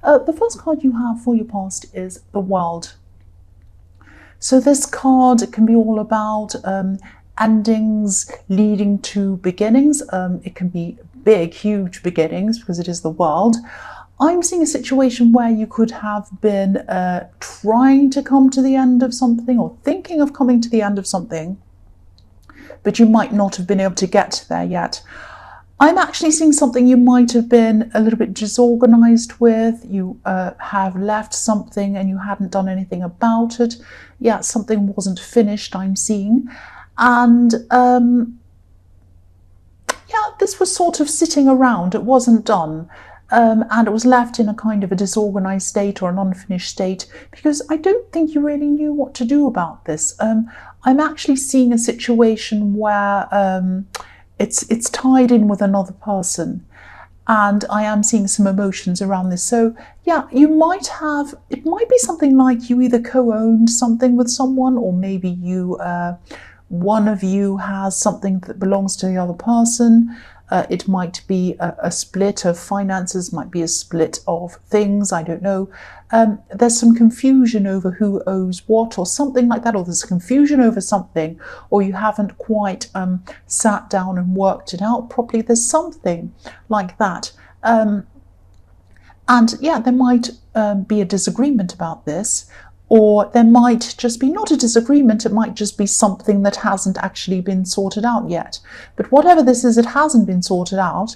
The first card you have for your past is the World. So this card can be all about endings leading to beginnings. It can be big, huge beginnings because it is the World. I'm seeing a situation where you could have been trying to come to the end of something or thinking of coming to the end of something, but you might not have been able to get there yet. I'm actually seeing something you might have been a little bit disorganized with. You have left something and you hadn't done anything about it. Yeah, something wasn't finished, I'm seeing. And yeah, this was sort of sitting around. It wasn't done. And it was left in a kind of a disorganized state or an unfinished state because I don't think you really knew what to do about this. I'm actually seeing a situation where it's tied in with another person, and I am seeing some emotions around this. So yeah, it might be something like you either co-owned something with someone, or maybe you one of you has something that belongs to the other person. It might be a split of finances, might be a split of things, I don't know. There's some confusion over who owes what or something like that, or there's confusion over something, or you haven't quite sat down and worked it out properly. There's something like that. And yeah, there might be a disagreement about this, or there might just be not a disagreement, it might just be something that hasn't actually been sorted out yet. But whatever this is, it hasn't been sorted out.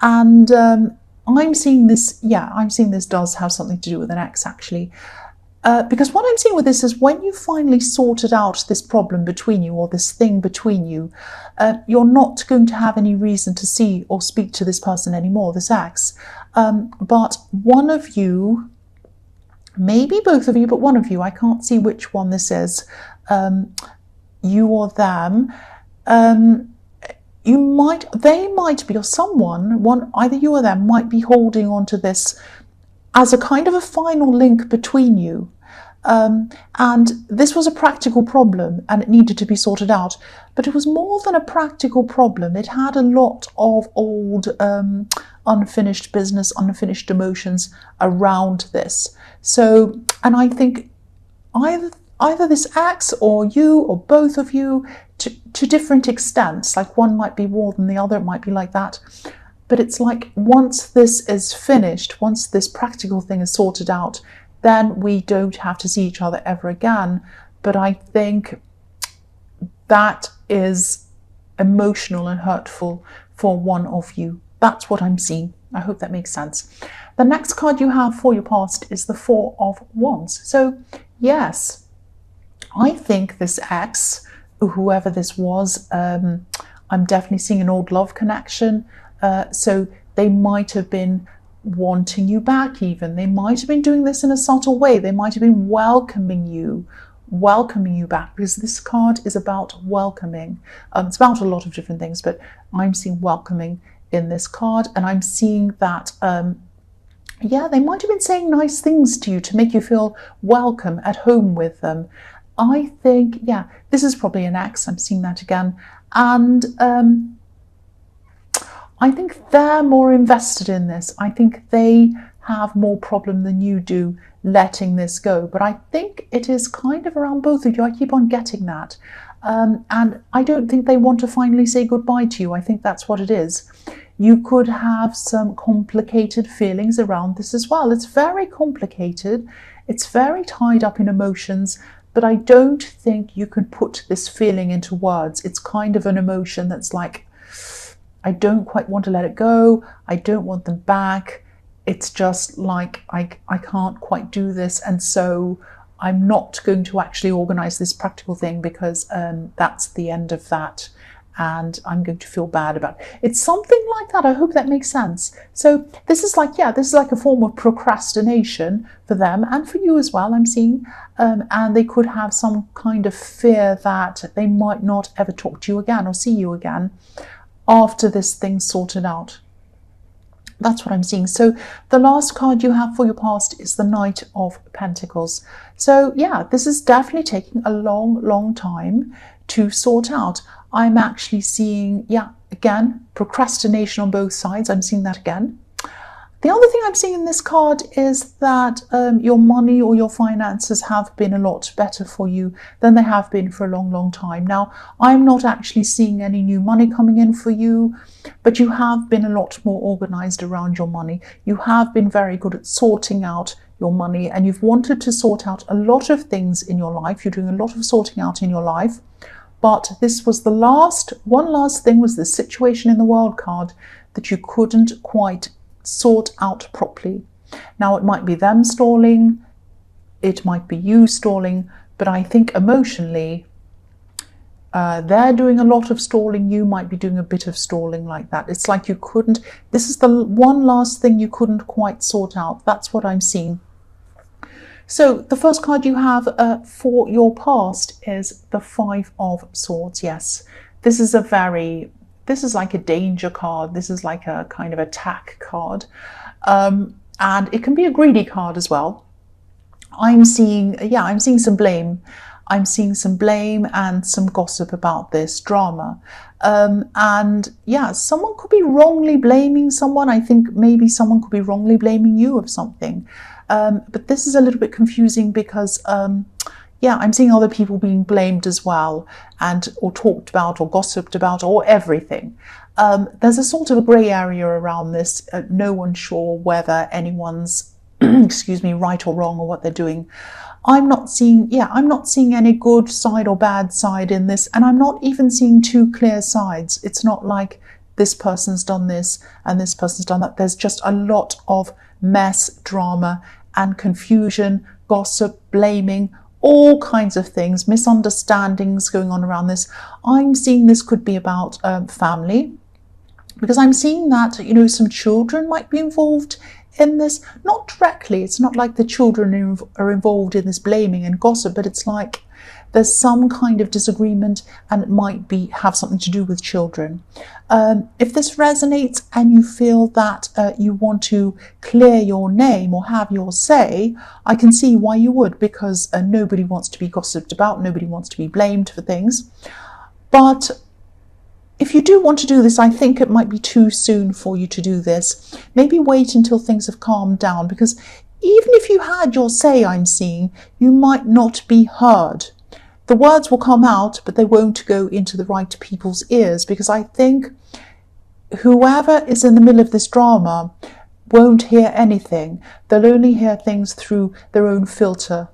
And I'm seeing this does have something to do with an ex, actually. Because what I'm seeing with this is when you finally sorted out this problem between you, or this thing between you, you're not going to have any reason to see or speak to this person anymore, this ex. But one of you, maybe both of you, but one of you, I can't see which one this is, you or them, they might be, or someone, either you or them might be holding on to this as a kind of a final link between you. And this was a practical problem and it needed to be sorted out, but it was more than a practical problem. It had a lot of old unfinished business, unfinished emotions around this. So, and I think either this ex or you or both of you, to different extents, like one might be more than the other, it might be like that. But it's like once this is finished, once this practical thing is sorted out, then we don't have to see each other ever again. But I think that is emotional and hurtful for one of you. That's what I'm seeing. I hope that makes sense. The next card you have for your past is the Four of Wands. So yes, I think this ex, whoever this was, I'm definitely seeing an old love connection. So they might have been wanting you back even. They might have been doing this in a subtle way. They might have been welcoming you back, because this card is about welcoming. It's about a lot of different things, but I'm seeing welcoming in this card, and I'm seeing that yeah, they might have been saying nice things to you to make you feel welcome, at home with them. I think, yeah, this is probably an ex. I'm seeing that again. And I think they're more invested in this. I think they have more problem than you do letting this go. But I think it is kind of around both of you. I keep on getting that. And I don't think they want to finally say goodbye to you. I think that's what it is. You could have some complicated feelings around this as well. It's very complicated. It's very tied up in emotions, but I don't think you can put this feeling into words. It's kind of an emotion that's like, I don't quite want to let it go. I don't want them back. It's just like, I can't quite do this. And so I'm not going to actually organize this practical thing because that's the end of that. And I'm going to feel bad about it. It's something like that. I hope that makes sense. So this is like, yeah, this is like a form of procrastination for them and for you as well, I'm seeing. And they could have some kind of fear that they might not ever talk to you again or see you again after this thing's sorted out. That's what I'm seeing. So the last card you have for your past is the Knight of Pentacles. So yeah, this is definitely taking a long, long time to sort out. I'm actually seeing, yeah, again, procrastination on both sides. I'm seeing that again. The other thing I'm seeing in this card is that your money or your finances have been a lot better for you than they have been for a long, long time. Now, I'm not actually seeing any new money coming in for you, but you have been a lot more organized around your money. You have been very good at sorting out your money, and you've wanted to sort out a lot of things in your life. You're doing a lot of sorting out in your life. But this was one last thing was the situation in the World card that you couldn't quite sort out properly. Now, it might be them stalling, it might be you stalling, but I think emotionally, they're doing a lot of stalling, you might be doing a bit of stalling like that. It's like you couldn't, this is the one last thing you couldn't quite sort out. That's what I'm seeing. So the first card you have for your past is the Five of Swords. Yes, this is like a danger card. This is like a kind of attack card. And it can be a greedy card as well. I'm seeing some blame. I'm seeing some blame and some gossip about this drama. And yeah, someone could be wrongly blaming someone. I think maybe someone could be wrongly blaming you of something. But this is a little bit confusing because, yeah, I'm seeing other people being blamed as well, or talked about or gossiped about or everything. There's a sort of a grey area around this. No one's sure whether anyone's, excuse me, right or wrong or what they're doing. I'm not seeing any good side or bad side in this, and I'm not even seeing two clear sides. It's not like this person's done this and this person's done that. There's just a lot of mess, drama and confusion, gossip, blaming, all kinds of things, misunderstandings going on around this. I'm seeing this could be about family, because I'm seeing that, some children might be involved in this. Not directly, it's not like the children are involved in this blaming and gossip, but it's like there's some kind of disagreement and it might have something to do with children. If this resonates and you feel that you want to clear your name or have your say, I can see why you would, because nobody wants to be gossiped about, nobody wants to be blamed for things. But if you do want to do this, I think it might be too soon for you to do this. Maybe wait until things have calmed down, because even if you had your say, I'm seeing, you might not be heard. The words will come out, but they won't go into the right people's ears, because I think whoever is in the middle of this drama won't hear anything. They'll only hear things through their own filter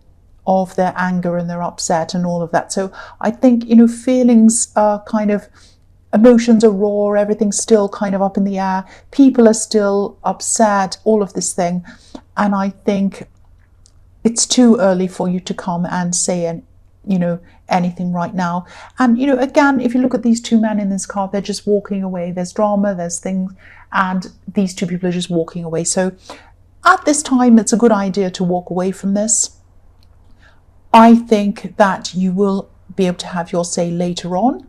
of their anger and their upset and all of that. So I think, feelings are kind of, emotions are raw, everything's still kind of up in the air, people are still upset, all of this thing. And I think it's too early for you to come and say anything right now. And again, if you look at these two men in this card, they're just walking away. There's drama, there's things, and these two people are just walking away. So at this time, it's a good idea to walk away from this. I think that you will be able to have your say later on,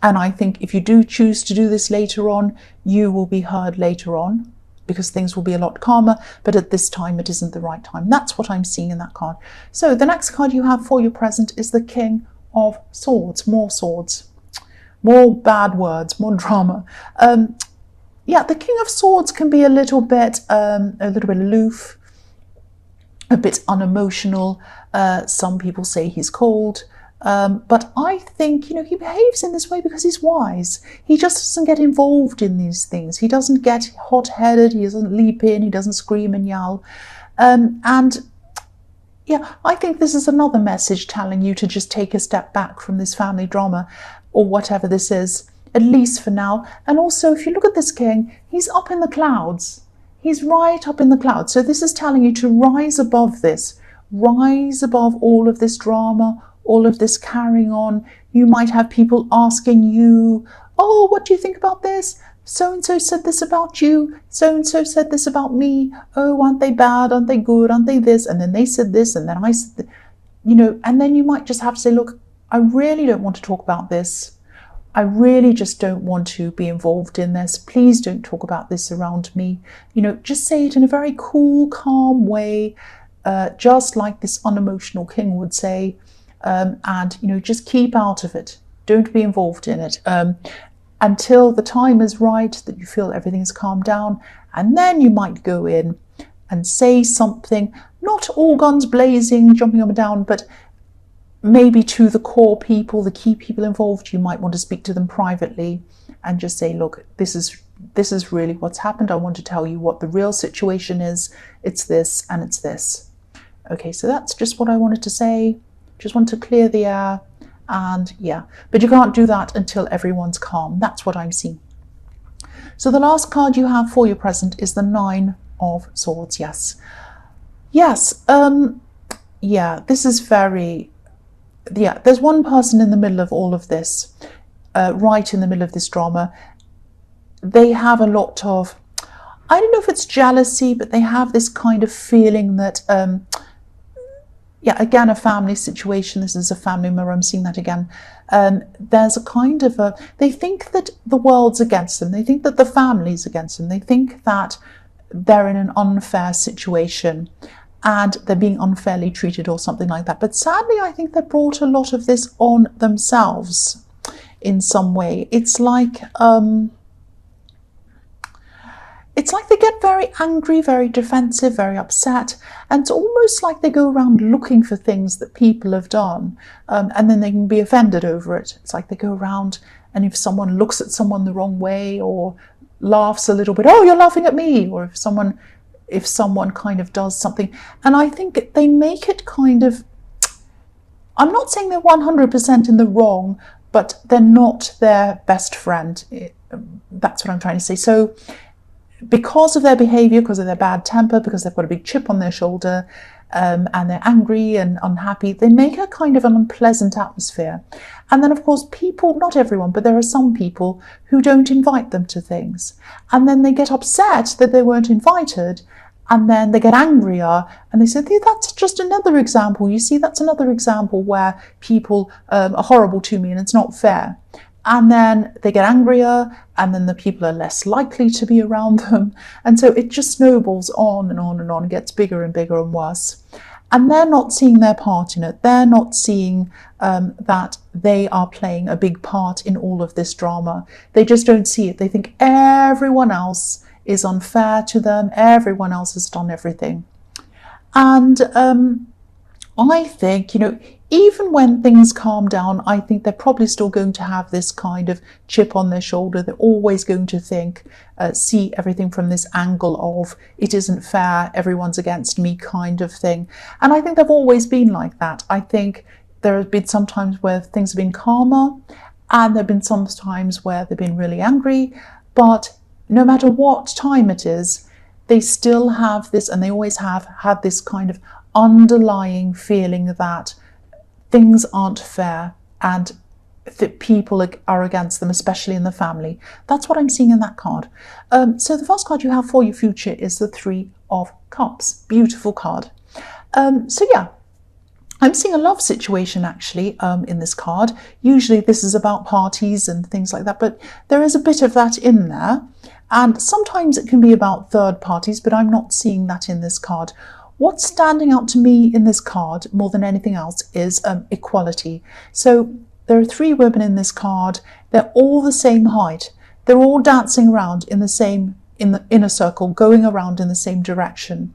and I think if you do choose to do this later on, you will be heard later on, because things will be a lot calmer, but at this time it isn't the right time. That's what I'm seeing in that card. So the next card you have for your present is the King of Swords. More swords, more bad words, more drama. Yeah, the King of Swords can be a little bit aloof, a bit unemotional. Some people say he's cold. But I think, he behaves in this way because he's wise. He just doesn't get involved in these things. He doesn't get hot-headed. He doesn't leap in. He doesn't scream and yell. And yeah, I think this is another message telling you to just take a step back from this family drama or whatever this is, at least for now. And also, if you look at this king, he's up in the clouds. He's right up in the clouds. So this is telling you to rise above this, rise above all of this drama, all of this carrying on. You might have people asking you, oh, what do you think about this? So-and-so said this about you. So-and-so said this about me. Oh, aren't they bad? Aren't they good? Aren't they this? And then they said this, and then I said, and then you might just have to say, look, I really don't want to talk about this. I really just don't want to be involved in this. Please don't talk about this around me. Just say it in a very cool, calm way, just like this unemotional king would say. And just keep out of it. Don't be involved in it. until the time is right, that you feel everything's calmed down, and then you might go in and say something, not all guns blazing, jumping up and down, but maybe to the core people, the key people involved. You might want to speak to them privately and just say, look, this is really what's happened. I want to tell you what the real situation is. It's this and it's this. Okay, so that's just what I wanted to say. Just want to clear the air. And yeah, but you can't do that until everyone's calm. That's what I'm seeing. So the last card you have for your present is the 9 of Swords. Yes. Yeah, this is very, yeah, there's one person in the middle of all of this, right in the middle of this drama. They have a lot of, I don't know if it's jealousy, but they have this kind of feeling that, yeah, again, a family situation. This is a family mirror. I'm seeing that again. There's a kind of they think that the world's against them. They think that the family's against them. They think that they're in an unfair situation and they're being unfairly treated or something like that. But sadly, I think they brought a lot of this on themselves in some way. It's like they get very angry, very defensive, very upset, and it's almost like they go around looking for things that people have done, and then they can be offended over it. It's like they go around, and if someone looks at someone the wrong way or laughs a little bit, oh, you're laughing at me, or if someone kind of does something, and I think they make it kind of, I'm not saying they're 100% in the wrong, but they're not their best friend. That's what I'm trying to say. So because of their behavior, because of their bad temper, because they've got a big chip on their shoulder, and they're angry and unhappy, they make a kind of an unpleasant atmosphere. And then, of course, people, not everyone, but there are some people who don't invite them to things. And then they get upset that they weren't invited, and then they get angrier, and they say, that's just another example. You see, that's another example where people are horrible to me and it's not fair. And then they get angrier, and then the people are less likely to be around them. And so it just snowballs on and on and on, gets bigger and bigger and worse. And they're not seeing their part in it. They're not seeing that they are playing a big part in all of this drama. They just don't see it. They think everyone else is unfair to them. Everyone else has done everything. And I think, even when things calm down, I think they're probably still going to have this kind of chip on their shoulder. They're always going to see everything from this angle of, it isn't fair, everyone's against me kind of thing. And I think they've always been like that. I think there have been some times where things have been calmer, and there have been some times where they've been really angry. But no matter what time it is, they still have this, and they always have had this kind of underlying feeling that things aren't fair and that people are against them, especially in the family. That's what I'm seeing in that card. So the first card you have for your future is the 3 of Cups. Beautiful card. So yeah, I'm seeing a love situation actually in this card. Usually this is about parties and things like that, but there is a bit of that in there. And sometimes it can be about third parties, but I'm not seeing that in this card. What's standing out to me in this card more than anything else is equality. So there are 3 women in this card. They're all the same height. They're all dancing around in a circle, going around in the same direction.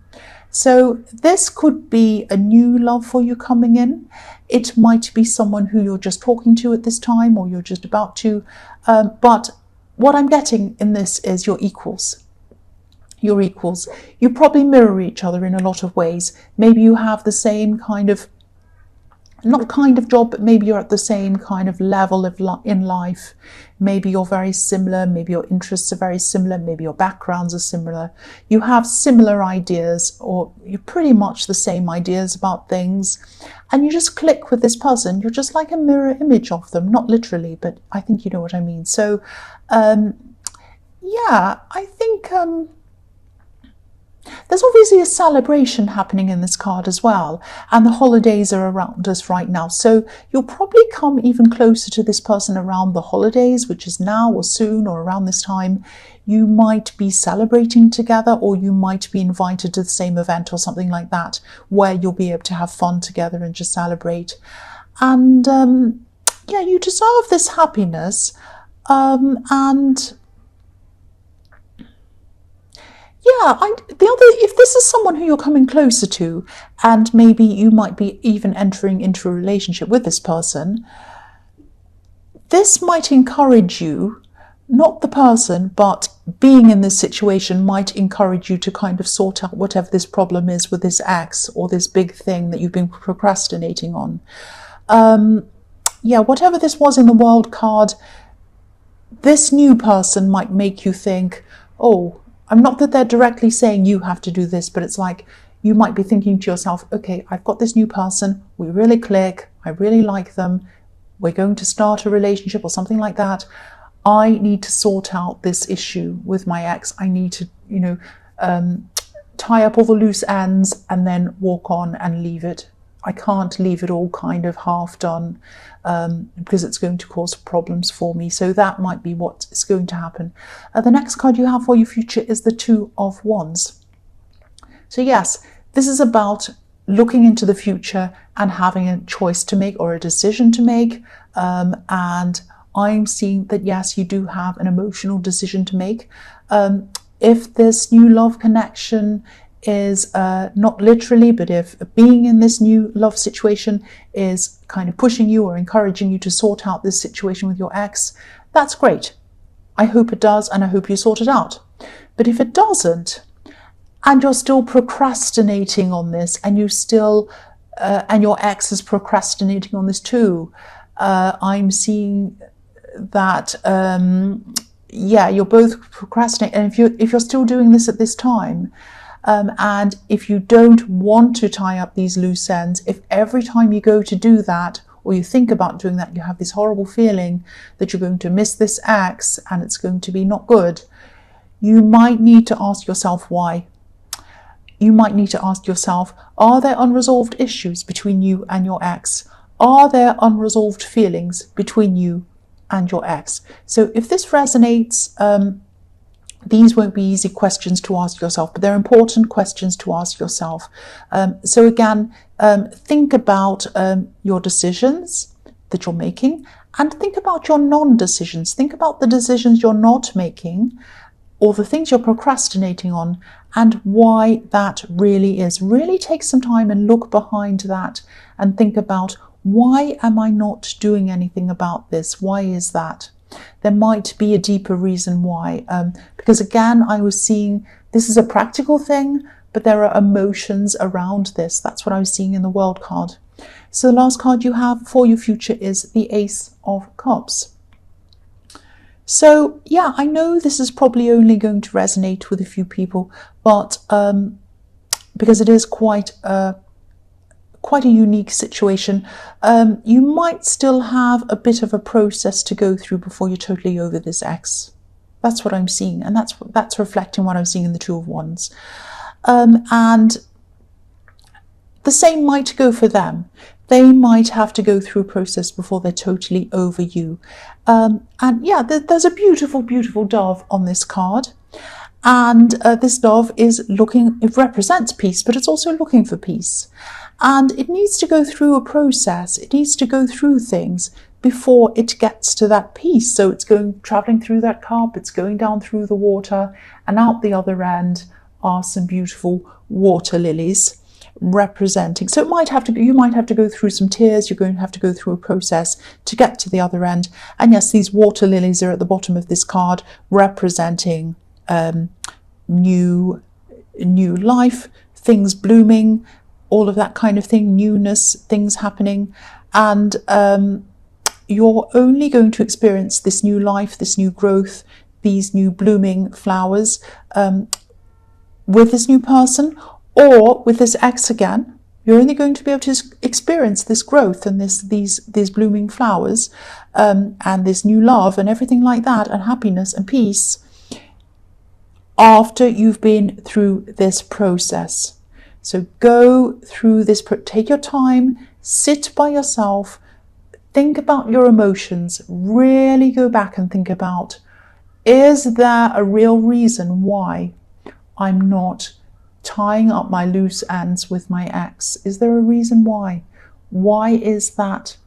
So this could be a new love for you coming in. It might be someone who you're just talking to at this time, or you're just about to. But what I'm getting in this is you're equals. You're equals. You probably mirror each other in a lot of ways. Maybe you have the same kind of, not kind of job, but maybe you're at the same kind of level in life. Maybe you're very similar. Maybe your interests are very similar. Maybe your backgrounds are similar. You have similar ideas, or you're pretty much the same ideas about things. And you just click with this person. You're just like a mirror image of them. Not literally, but I think you know what I mean. So, yeah, I think there's obviously a celebration happening in this card as well, and the holidays are around us right now, so you'll probably come even closer to this person around the holidays, which is now or soon or around this time. You might be celebrating together, or you might be invited to the same event or something like that, where you'll be able to have fun together and just celebrate. And yeah, you deserve this happiness. And yeah, if this is someone who you're coming closer to, and maybe you might be even entering into a relationship with this person, this might encourage you, not the person, but being in this situation might encourage you to kind of sort out whatever this problem is with this ex or this big thing that you've been procrastinating on. Yeah, whatever this was in the World card, this new person might make you think, oh, I'm not that they're directly saying you have to do this, but it's like you might be thinking to yourself, okay, I've got this new person, we really click, I really like them, we're going to start a relationship or something like that. I need to sort out this issue with my ex. I need to, tie up all the loose ends and then walk on and leave it. I can't leave it all kind of half done because it's going to cause problems for me. So that might be what is going to happen. The next card you have for your future is the Two of Wands. So yes, this is about looking into the future and having a choice to make or a decision to make. And I'm seeing that, yes, you do have an emotional decision to make. If this new love connection is not literally, but if being in this new love situation is kind of pushing you or encouraging you to sort out this situation with your ex, that's great. I hope it does, and I hope you sort it out. But if it doesn't, and you're still procrastinating on this, and you still, and your ex is procrastinating on this too, I'm seeing that, yeah, you're both procrastinating. And if you're still doing this at this time, and if you don't want to tie up these loose ends, if every time you go to do that, or you think about doing that, you have this horrible feeling that you're going to miss this ex and it's going to be not good, you might need to ask yourself why. You might need to ask yourself, are there unresolved issues between you and your ex? Are there unresolved feelings between you and your ex? So if this resonates, these won't be easy questions to ask yourself, but they're important questions to ask yourself. So again, think about your decisions that you're making, and think about your non-decisions. Think about the decisions you're not making, or the things you're procrastinating on, and why that really is. Really take some time and look behind that and think about, why am I not doing anything about this? Why is that? There might be a deeper reason why. Because again, I was seeing this is a practical thing, but there are emotions around this. That's what I was seeing in the World card. So the last card you have for your future is the Ace of Cups. So yeah, I know this is probably only going to resonate with a few people, but because it is quite a unique situation, you might still have a bit of a process to go through before you're totally over this ex. That's what I'm seeing, and that's reflecting what I'm seeing in the Two of Wands. And the same might go for them. They might have to go through a process before they're totally over you. And yeah, there's a beautiful, beautiful dove on this card. And this dove it represents peace, but it's also looking for peace. And it needs to go through a process. It needs to go through things before it gets to that peace. So it's traveling through that cup, it's going down through the water, and out the other end are some beautiful water lilies representing. So you might have to go through some tears. You're going to have to go through a process to get to the other end. And yes, these water lilies are at the bottom of this card, representing new life, things blooming, all of that kind of thing, newness, things happening. And you're only going to experience this new life, this new growth, these new blooming flowers with this new person, or with this ex again. You're only going to be able to experience this growth and these blooming flowers and this new love and everything like that, and happiness and peace, after you've been through this process. So go through this, take your time, sit by yourself, think about your emotions, really go back and think about, is there a real reason why I'm not tying up my loose ends with my ex? Is there a reason why? Why is that?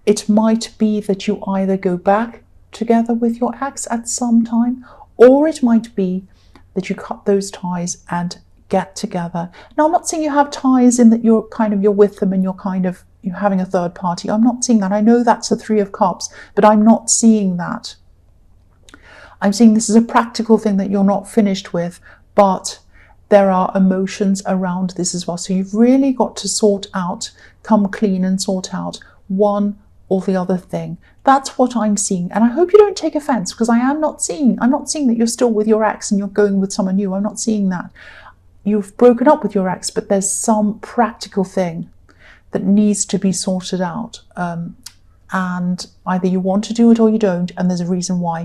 It might be that you either go back together with your ex at some time, or it might be that you cut those ties and get together. Now, I'm not saying you have ties in that you're with them and you're having a third party. I'm not seeing that. I know that's a Three of Cups, but I'm not seeing that. I'm seeing this is a practical thing that you're not finished with, but there are emotions around this as well. So you've really got to sort out, come clean and sort out one or the other thing. That's what I'm seeing. And I hope you don't take offense, because I'm not seeing that you're still with your ex and you're going with someone new. I'm not seeing that. You've broken up with your ex, but there's some practical thing that needs to be sorted out. And either you want to do it or you don't, and there's a reason why.